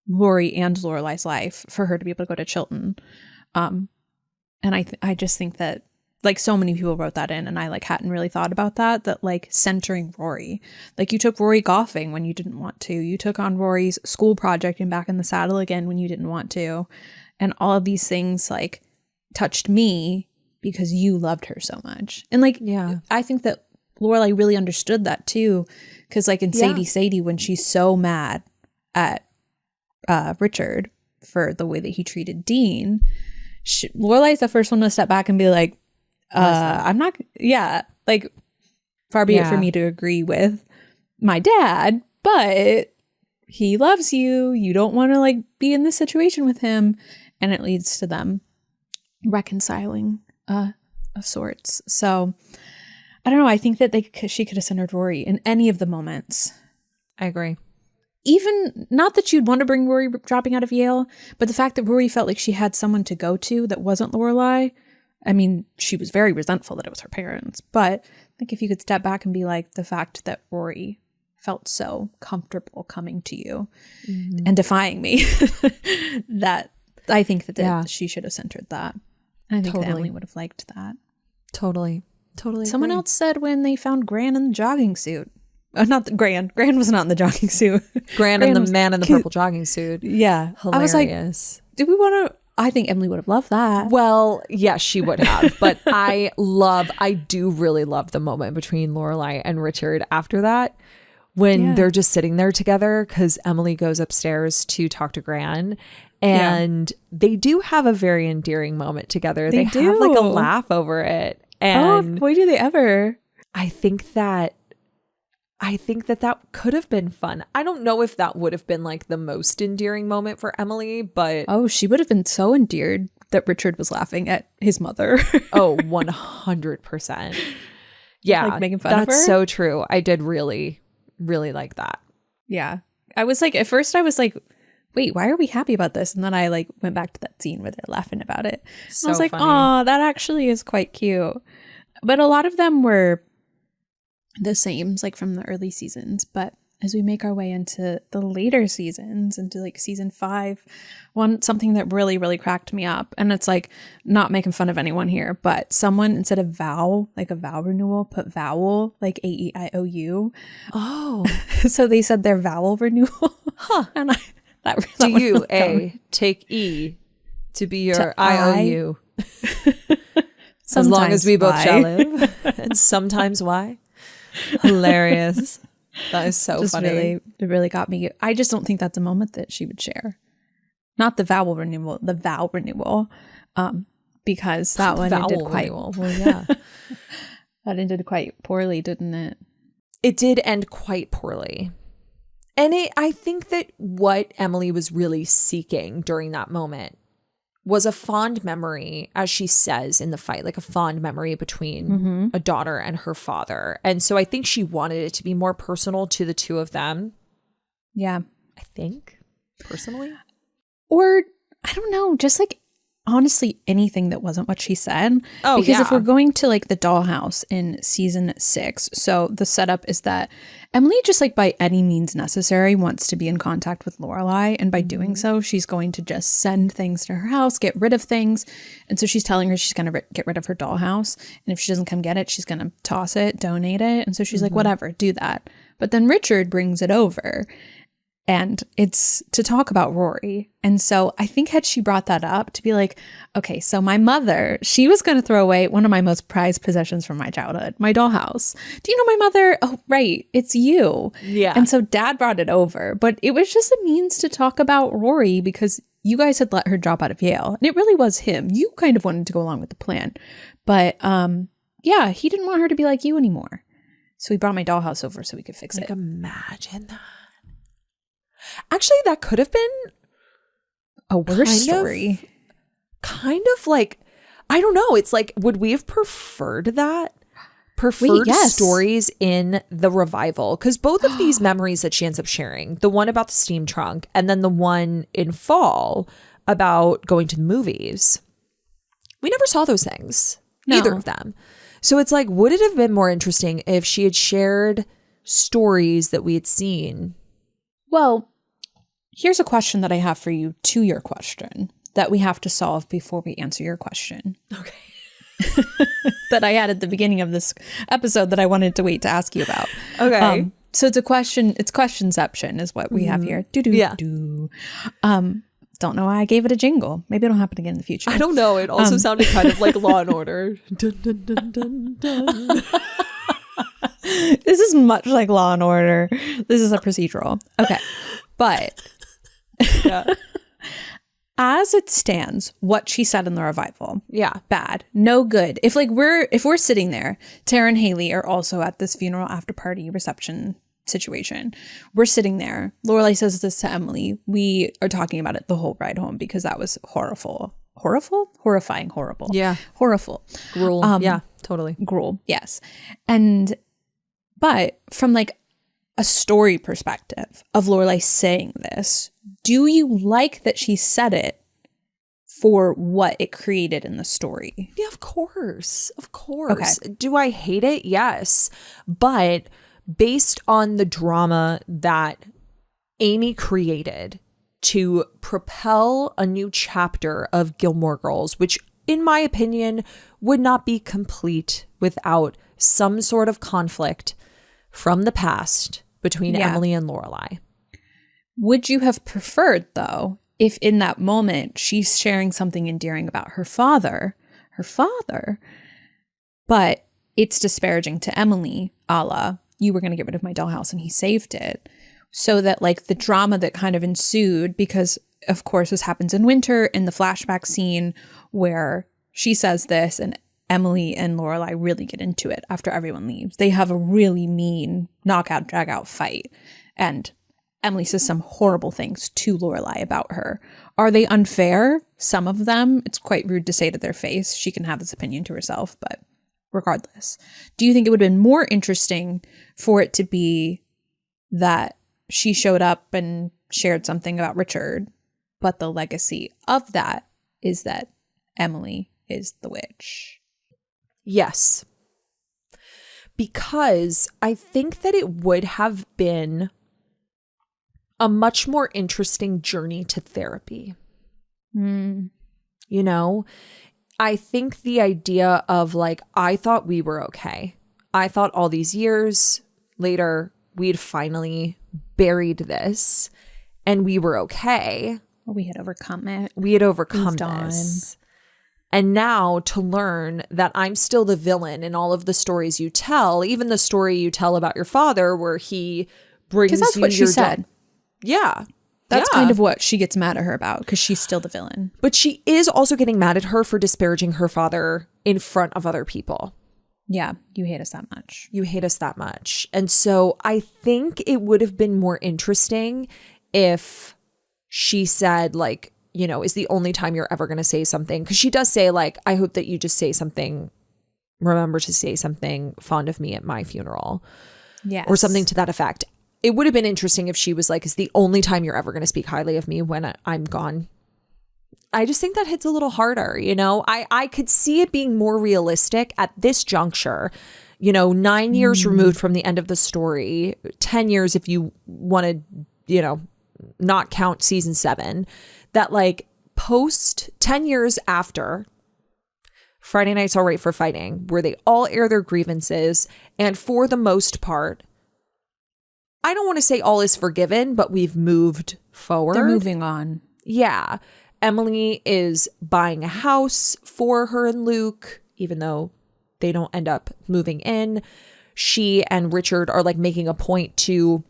Rory and Lorelai's life, for her to be able to go to Chilton. And I just think that like so many people wrote that in and I like hadn't really thought about that like centering Rory. Like you took Rory golfing when you didn't want to. You took on Rory's school project and Back in the Saddle again when you didn't want to. And all of these things like touched me because you loved her so much. And like, I think that Lorelai really understood that too. Cause like in Sadie, when she's so mad at Richard for the way that he treated Dean, Lorelai's the first one to step back and be like, I'm not, like far be it for me to agree with my dad, but he loves you. You don't want to like be in this situation with him. And it leads to them reconciling of sorts. So I don't know. I think that she could have centered Rory in any of the moments. I agree. Even not that you'd want to bring Rory dropping out of Yale, but the fact that Rory felt like she had someone to go to that wasn't Lorelai. I mean, she was very resentful that it was her parents, but like if you could step back and be like, the fact that Rory felt so comfortable coming to you and defying me, that I think that she should have centered that. I think that Emily would have liked that. Totally. Someone else said when they found Gran in the jogging suit. Not the Gran. Gran was not in the jogging suit. Gran and the man in the purple jogging suit. Yeah. Hilarious. I was like, do we want to... I think Emily would have loved that. Well, yes, she would have. But I do really love the moment between Lorelai and Richard after that when they're just sitting there together because Emily goes upstairs to talk to Gran and they do have a very endearing moment together. They have like a laugh over it. And boy, do they ever. I think that could have been fun. I don't know if that would have been like the most endearing moment for Emily, but oh, she would have been so endeared that Richard was laughing at his mother. Oh, 100%. Yeah, like making fun of her. That's so true. I did really, really like that. Yeah. I was like, at first I was like, wait, why are we happy about this? And then I like went back to that scene where they're laughing about it. So I was like, funny. oh, that actually is quite cute. But a lot of them were the same, like from the early seasons. But as we make our way into the later seasons, into like season 5, something that really, really cracked me up, and it's like not making fun of anyone here, but someone instead of vow, like a vow renewal, put vowel, like AEIOU. Oh. So they said their vowel renewal. Huh. And that Do you, A, take E to be your IOU? As long as we both shall live. And sometimes why? Hilarious. That is so funny. It really got me. I just don't think that's a moment that she would share. Not the vowel renewal, the vow renewal. Because that one ended quite well. Yeah. That ended quite poorly, didn't it? It did end quite poorly. And I think that what Emily was really seeking during that moment was a fond memory, as she says in the fight, like a fond memory between a daughter and her father. And so I think she wanted it to be more personal to the two of them. Yeah. I think, personally. Or, I don't know, just like honestly anything that wasn't what she said. Oh, because yeah. if we're going to like the dollhouse in season 6, so the setup is that Emily just like by any means necessary wants to be in contact with Lorelai, and by doing so she's going to just send things to her house, get rid of things. And so she's telling her she's going to get rid of her dollhouse, and if she doesn't come get it, she's going to toss it, donate it. And so she's like, whatever, do that. But then Richard brings it over, and it's to talk about Rory. And so I think had she brought that up to be like, okay, so my mother, she was going to throw away one of my most prized possessions from my childhood, my dollhouse. Do you know my mother? Oh, right. It's you. Yeah. And so Dad brought it over, but it was just a means to talk about Rory because you guys had let her drop out of Yale. And it really was him. You kind of wanted to go along with the plan. But yeah, he didn't want her to be like you anymore. So he brought my dollhouse over so we could fix it. Imagine that. Actually, that could have been a worse story. Kind of like, I don't know. It's like, would we have preferred that? Stories in the revival? Because both of these memories that she ends up sharing, the one about the steam trunk and then the one in fall about going to the movies, we never saw those things. No. Neither of them. So it's like, would it have been more interesting if she had shared stories that we had seen? Well, here's a question that I have for you to your question that we have to solve before we answer your question. Okay. That I had at the beginning of this episode that I wanted to wait to ask you about. Okay. So it's a question, it's questionception is what we have here. Do. Don't know why I gave it a jingle. Maybe it'll happen again in the future. I don't know. It also sounded kind of like Law and Order. Dun, dun, dun, dun, dun. This is much like Law and Order. This is a procedural. Okay. But Yeah. as it stands, what she said in the revival. Yeah. Bad. No good. If we're sitting there, Tara and Haley are also at this funeral after party reception situation. We're sitting there. Lorelai says this to Emily. We are talking about it the whole ride home because that was horrifying, horrible. Yeah. Horrible. Gruel. Yeah, totally. Gruel. Yes. But from like a story perspective of Lorelai saying this, do you like that she said it for what it created in the story? Yeah, of course. Of course. Okay. Do I hate it? Yes. But based on the drama that Amy created to propel a new chapter of Gilmore Girls, which in my opinion would not be complete without some sort of conflict from the past between Emily and Lorelai. Would you have preferred, though, if in that moment she's sharing something endearing about her father, but it's disparaging to Emily, a la, you were going to get rid of my dollhouse and he saved it, so that like the drama that kind of ensued, because of course this happens in winter in the flashback scene where she says this and Emily and Lorelai really get into it after everyone leaves. They have a really mean knockout, drag out fight. And Emily says some horrible things to Lorelai about her. Are they unfair? Some of them. It's quite rude to say to their face. She can have this opinion to herself, but regardless. Do you think it would have been more interesting for it to be that she showed up and shared something about Richard, but the legacy of that is that Emily is the witch? Yes. Because I think that it would have been a much more interesting journey to therapy. You know, I think the idea of like, I thought we were okay. I thought all these years later, we'd finally buried this and we were okay. Well, we had overcome it. We had overcome this. And now to learn that I'm still the villain in all of the stories you tell, even the story you tell about your father where he brings you your... Because that's what she said. Yeah. That's kind of what she gets mad at her about, because she's still the villain. But she is also getting mad at her for disparaging her father in front of other people. Yeah, you hate us that much. You hate us that much. And so I think it would have been more interesting if she said, like, you know, is the only time you're ever going to say something. Because she does say, like, I hope that you just say something, remember to say something fond of me at my funeral. Yes. Or something to that effect. It would have been interesting if she was like, it's the only time you're ever going to speak highly of me when I'm gone. I just think that hits a little harder, you know? I could see it being more realistic at this juncture, you know, 9 years removed from the end of the story, 10 years if you want to, you know, not count season 7, that like post 10 years after Friday Night's All Right for Fighting, where they all air their grievances, and for the most part, I don't want to say all is forgiven, but we've moved forward. They're moving on. Yeah. Emily is buying a house for her and Luke, even though they don't end up moving in. She and Richard are like making a point to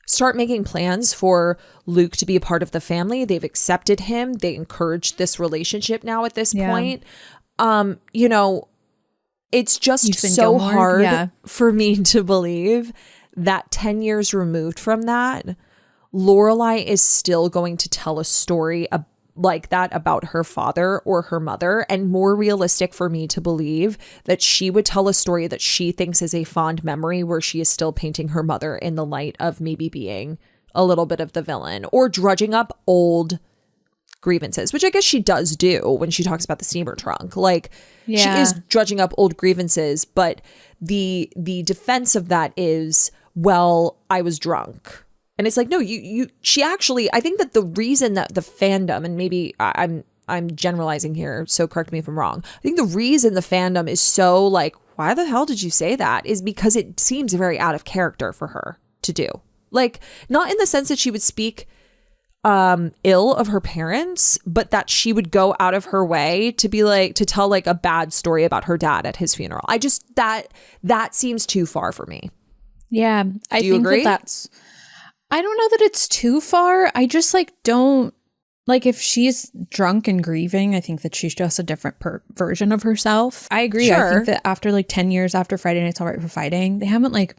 start making plans for Luke to be a part of the family. They've accepted him. They encourage this relationship now at this point. You know, it's just so Gilmore? hard for me to believe that 10 years removed from that, Lorelai is still going to tell a story like that about her father or her mother, and more realistic for me to believe that she would tell a story that she thinks is a fond memory where she is still painting her mother in the light of maybe being a little bit of the villain or drudging up old grievances, which I guess she does do when she talks about the steamer trunk. Like she is drudging up old grievances, but the defense of that is, well, I was drunk. And it's like, no, she actually, I think that the reason that the fandom, and maybe I'm generalizing here, so correct me if I'm wrong. I think the reason the fandom is so like, why the hell did you say that, is because it seems very out of character for her to do. Like, not in the sense that she would speak ill of her parents, but that she would go out of her way to be like, to tell like a bad story about her dad at his funeral. I just, that seems too far for me. Yeah. I think agree? that's, I don't know that it's too far. I just like don't, like if she's drunk and grieving, I think that she's just a different version of herself. I agree. Sure. I think that after like 10 years after Friday Night's All Right for Fighting, they haven't like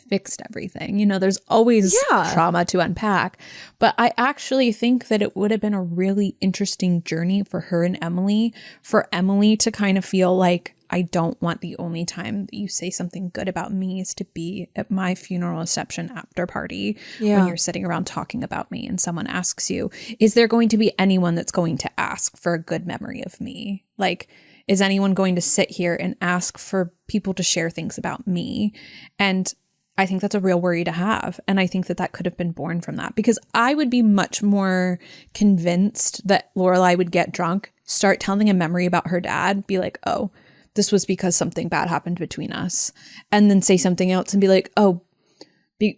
fixed everything. You know, there's always trauma to unpack. But I actually think that it would have been a really interesting journey for her and Emily, for Emily to kind of feel like, I don't want the only time that you say something good about me is to be at my funeral reception after party when you're sitting around talking about me and someone asks you, is there going to be anyone that's going to ask for a good memory of me? Like, is anyone going to sit here and ask for people to share things about me? And I think that's a real worry to have. And I think that that could have been born from that, because I would be much more convinced that Lorelai would get drunk, start telling a memory about her dad, be like, oh, this was because something bad happened between us, and then say something else and be like, oh,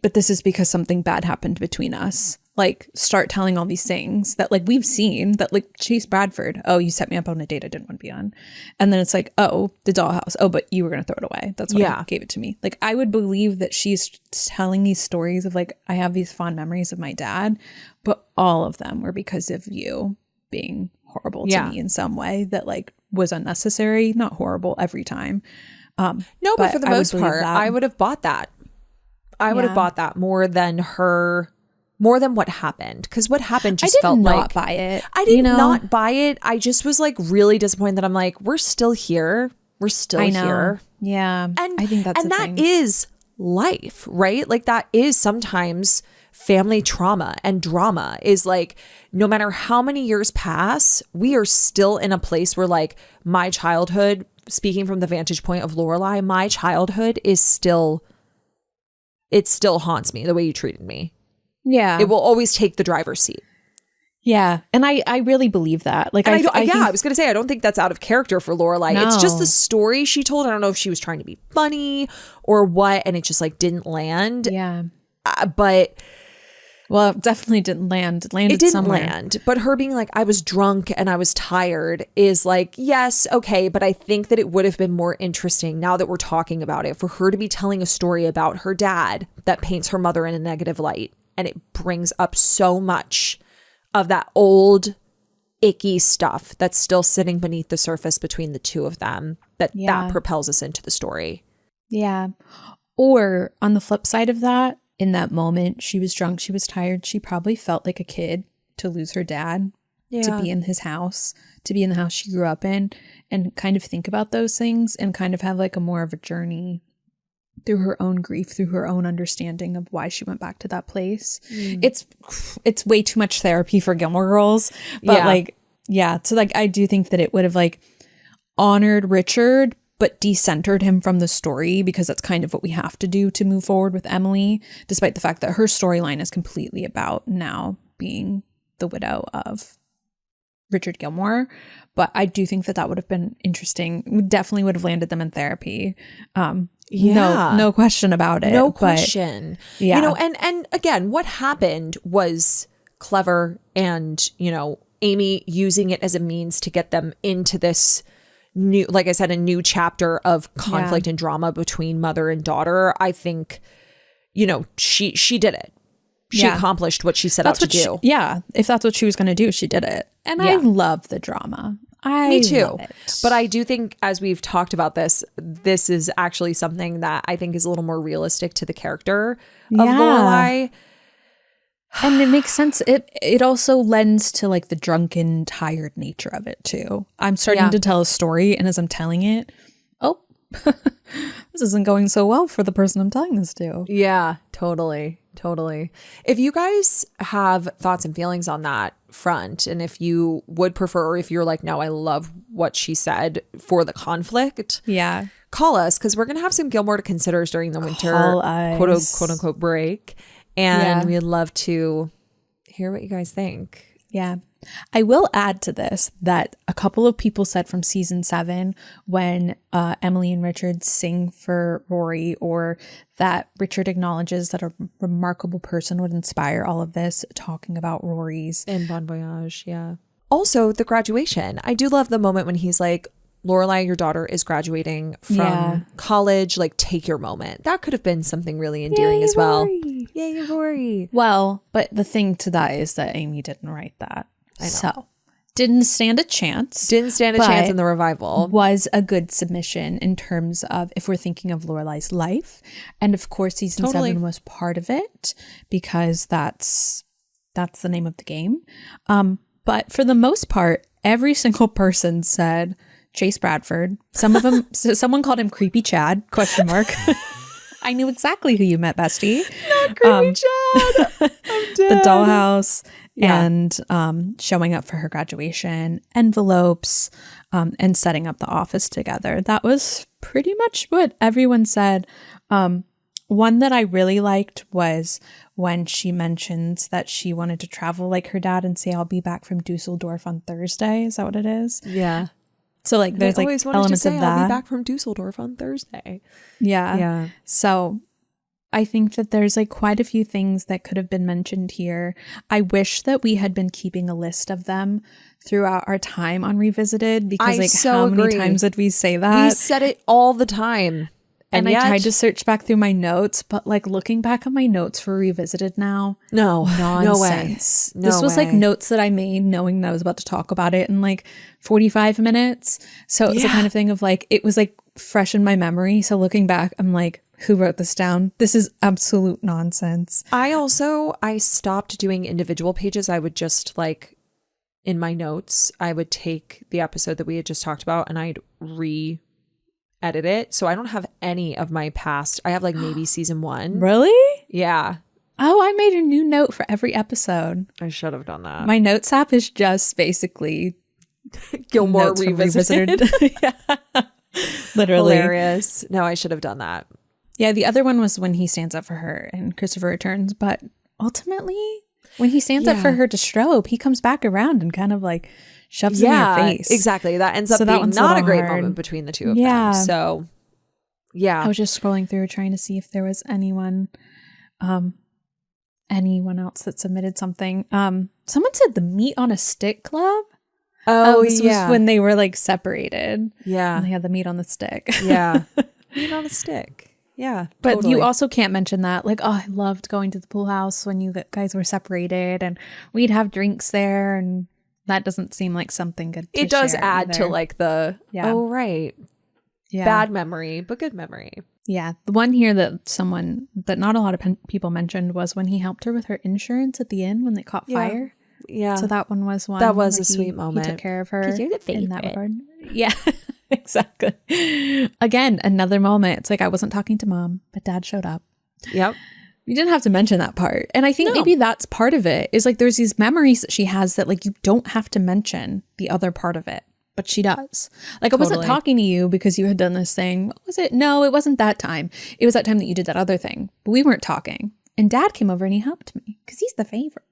but this is because something bad happened between us. Like, start telling all these things that like we've seen, that like Chase Bradford, oh, you set me up on a date I didn't want to be on. And then it's like, oh, the dollhouse. Oh, but you were going to throw it away. That's why you gave it to me. Like, I would believe that she's telling these stories of like, I have these fond memories of my dad, but all of them were because of you being horrible to me in some way that like was unnecessary, not horrible every time. No, but for the most part, I would have bought that. I would have bought that more than what happened. Because what happened just felt like... I did not buy it. I did not buy it. I just was like really disappointed that I'm like, we're still here. We're still here. Yeah. And I think that's and that is life, right? Like that is sometimes family trauma and drama is like, no matter how many years pass, we are still in a place where like my childhood, speaking from the vantage point of Lorelai, my childhood is still, it still haunts me the way you treated me. Yeah. It will always take the driver's seat. Yeah. And I really believe that. Like, I was going to say, I don't think that's out of character for Lorelai. No. It's just the story she told. I don't know if she was trying to be funny or what. And it just like didn't land. Yeah. But... Well, it definitely didn't land. It landed somewhere. Land. But her being like, I was drunk and I was tired is like, yes, okay. But I think that it would have been more interesting now that we're talking about it for her to be telling a story about her dad that paints her mother in a negative light. And it brings up so much of that old icky stuff that's still sitting beneath the surface between the two of them that propels us into the story. Yeah. Or on the flip side of that, in that moment, she was drunk, she was tired. She probably felt like a kid to lose her dad, to be in his house, to be in the house she grew up in, and kind of think about those things and kind of have like a more of a journey through her own grief, through her own understanding of why she went back to that place. It's way too much therapy for Gilmore Girls. But so like I do think that it would have like honored Richard, but decentered him from the story, because that's kind of what we have to do to move forward with Emily, despite the fact that her storyline is completely about now being the widow of Richard Gilmore. But I do think that that would have been interesting. We definitely would have landed them in therapy. No question about it. No question. But, yeah. You know, and again, what happened was clever, and, you know, Amy using it as a means to get them into this new, like I said, a new chapter of conflict and drama between mother and daughter. I think, you know, she did it. She accomplished what she set out to do. If that's what she was going to do, she did it. And I love the drama. Me too. But I do think, as we've talked about this is actually something that I think is a little more realistic to the character of Lorelai. And it makes sense. It also lends to like the drunken, tired nature of it too. I'm starting to tell a story, and as I'm telling it, this isn't going so well for the person I'm telling this to. Yeah, totally. If you guys have thoughts and feelings on that front, and if you would prefer, or if you're like, no, I love what she said for the conflict, call us, because we're gonna have some Gilmore to consider during the winter quote unquote break. And we'd love to hear what you guys think. Yeah. I will add to this that a couple of people said from season 7, when Emily and Richard sing for Rory, or that Richard acknowledges that a remarkable person would inspire all of this, talking about Rory's. In Bon Voyage, yeah. Also, the graduation. I do love the moment when he's like, Lorelai, your daughter is graduating from college. Like, take your moment. That could have been something really endearing as well. Yay, Rory. Well, but the thing to that is that Amy didn't write that. I know. So, didn't stand a chance. In the revival. Was a good submission in terms of if we're thinking of Lorelai's life. And of course, season 7 was part of it, because that's the name of the game. But for the most part, every single person said Chase Bradford. Some of them, someone called him Creepy Chad, ? I knew exactly who you meant, bestie. Not Creepy Chad. I'm dead. The dollhouse and showing up for her graduation, envelopes, and setting up the office together. That was pretty much what everyone said. One that I really liked was when she mentions that she wanted to travel like her dad and say, I'll be back from Dusseldorf on Thursday. Is that what it is? Yeah. So like there's like elements of that. I'll be back from Dusseldorf on Thursday. Yeah. So I think that there's like quite a few things that could have been mentioned here. I wish that we had been keeping a list of them throughout our time on Revisited, because how many times did we say that? We said it all the time. And I tried to search back through my notes, but like looking back on my notes for Revisited now, nonsense. No way. This was like notes that I made knowing that I was about to talk about it in like 45 minutes. So it was the kind of thing of like, it was like fresh in my memory. So looking back, I'm like, who wrote this down? This is absolute nonsense. I stopped doing individual pages. I would just like, in my notes, I would take the episode that we had just talked about and I'd edit it. So I don't have any of my past. I have like maybe season 1. Really? Yeah. Oh, I made a new note for every episode. I should have done that. My notes app is just basically Gilmore Revisited. Yeah. Literally. Hilarious. No, I should have done that. Yeah, the other one was when he stands up for her and Christopher returns. But ultimately, when he stands up for her to Strobe, he comes back around and kind of like shoves in her face. Exactly. That ends up being not a great moment between the two of them. So, yeah. I was just scrolling through trying to see if there was anyone else that submitted something. Someone said the Meat on a Stick Club. Oh, this was when they were like separated. Yeah. And they had the meat on the stick. Yeah. Meat on a stick. Yeah. But totally. you also can't mention that. Like, oh, I loved going to the pool house when you guys were separated and we'd have drinks there. And that doesn't seem like something good to It does share add either. to like the, oh, right. Yeah. Bad memory, but good memory. Yeah. The one here that not a lot of people mentioned was when he helped her with her insurance at the end when they caught fire. Yeah. So that one was one. That was a sweet moment. He took care of her. 'Cause you're the favorite. In that regard. Yeah. Exactly. Again, another moment. It's like I wasn't talking to mom, but dad showed up. Yep. You didn't have to mention that part. And I think maybe that's part of it is like there's these memories that she has that like you don't have to mention the other part of it, but she does. Like I wasn't talking to you because you had done this thing. What was it? No, it wasn't that time. It was that time that you did that other thing, but we weren't talking. And dad came over and he helped me because he's the favorite,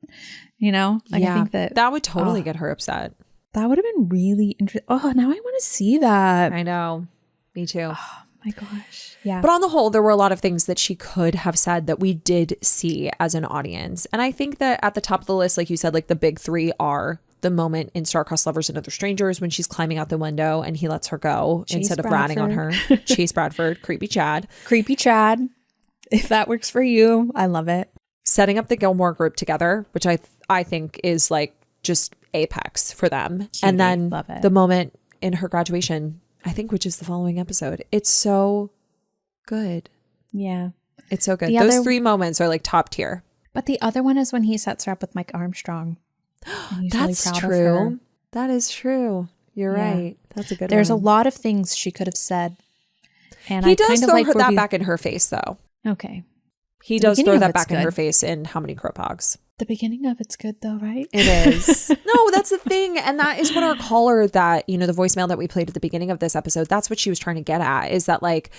you know? Like, I think that would totally get her upset. That would have been really interesting. Oh, now I want to see that. I know. Me too. Oh my gosh. Yeah. But on the whole, there were a lot of things that she could have said that we did see as an audience. And I think that at the top of the list, like you said, like the big 3 are the moment in Star-Crossed Lovers and Other Strangers when she's climbing out the window and he lets her go instead of ratting on her. Chase Bradford, creepy Chad. Creepy Chad. If that works for you, I love it. Setting up the Gilmore group together, which I think is like just apex for them. Cutie. And then Love it. The moment in her graduation, I think, which is the following episode. It's so good. Yeah. It's so good. Those 3 moments are like top tier. But the other one is when he sets her up with Mike Armstrong. That's really true. That is true. You're right. That's a good There's one. a lot of things she could have said. And he I does kind of throw like that back in her face, though. Okay. He does throw that back in her face in How Many Crow Pogs. The beginning of it's good though, right? It is. No, that's the thing. And that is what our caller that, you know, the voicemail that we played at the beginning of this episode, that's what she was trying to get at, is that like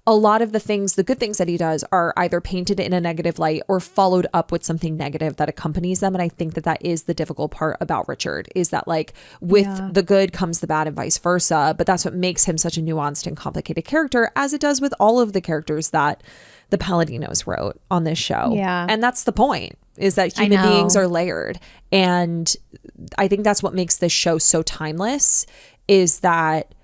a lot of the things, the good things that he does are either painted in a negative light or followed up with something negative that accompanies them. And I think that that is the difficult part about Richard, is that like with the good comes the bad and vice versa. But that's what makes him such a nuanced and complicated character, as it does with all of the characters that the Paladinos wrote on this show. Yeah. And that's the point, is that human beings are layered. And I think that's what makes this show so timeless, is that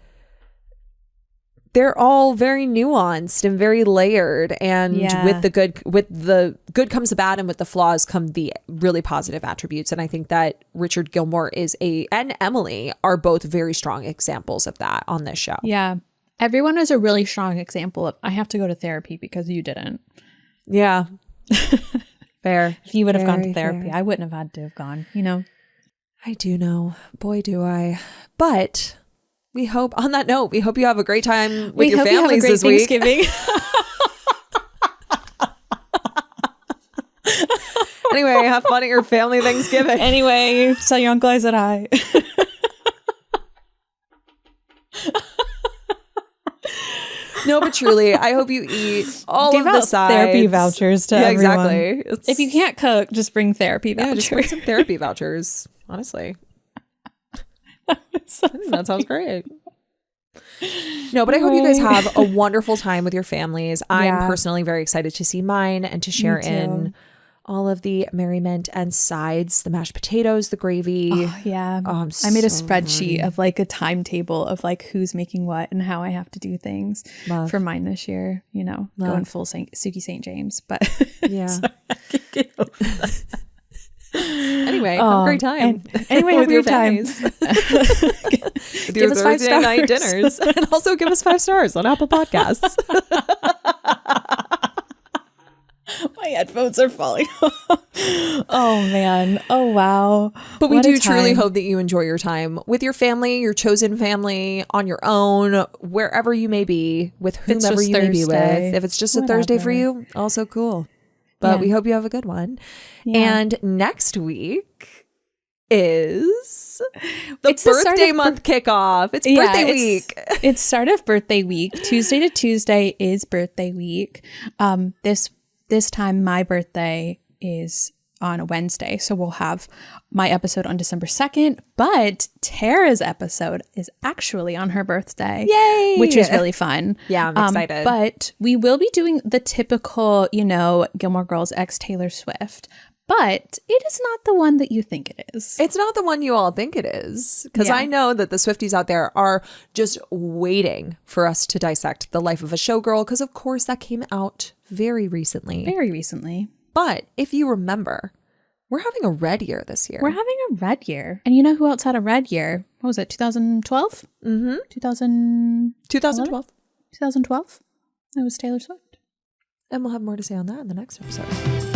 they're all very nuanced and very layered. And with the good comes the bad, and with the flaws come the really positive attributes. And I think that Richard Gilmore and Emily are both very strong examples of that on this show. Yeah. Everyone is a really strong example of, I have to go to therapy because you didn't. Yeah. Fair. If you would have gone to therapy, I wouldn't have had to have gone, you know? I do know. Boy, do I. But we hope, on that note, we hope you have a great time with your families this week. Thanksgiving. Anyway, have fun at your family Thanksgiving. Anyway, tell your uncle I said hi. No, but truly, I hope you eat all of the sides. Therapy vouchers to everyone. Exactly. If you can't cook, just bring therapy vouchers. Yeah, just bring some therapy vouchers, honestly. I think that sounds great. No, but I hope you guys have a wonderful time with your families. I'm personally very excited to see mine and to share in all of the merriment and sides, the mashed potatoes, the gravy. Oh, yeah. I made a spreadsheet of like a timetable of like who's making what and how I have to do things for mine this year, you know, going full Suki St. James. But yeah. Anyway, have a great time. Anyway, have a great time. With your Thursday night dinners. And also give us 5 stars on Apple Podcasts. My headphones are falling off. Oh, man. Oh, wow. But we do truly hope that you enjoy your time with your family, your chosen family, on your own, wherever you may be, with whomever you may be with. If it's just a Thursday for you, also cool. But we hope you have a good one. Yeah. And next week is the birthday month kickoff. It's birthday week. It's start of birthday week. Tuesday to Tuesday is birthday week. This time my birthday is on a Wednesday. So we'll have my episode on December 2nd, but Tara's episode is actually on her birthday. Yay! Which is really fun. Yeah, I'm excited. But we will be doing the typical, you know, Gilmore Girls x Taylor Swift. But it is not the one that you think it is. It's not the one you all think it is. Because I know that the Swifties out there are just waiting for us to dissect the life of a showgirl. Because, of course, that came out very recently. Very recently. But if you remember, we're having a red year this year. We're having a red year. And you know who else had a red year? What was it, 2012? Mm-hmm. 2012. 2012? That was Taylor Swift. And we'll have more to say on that in the next episode.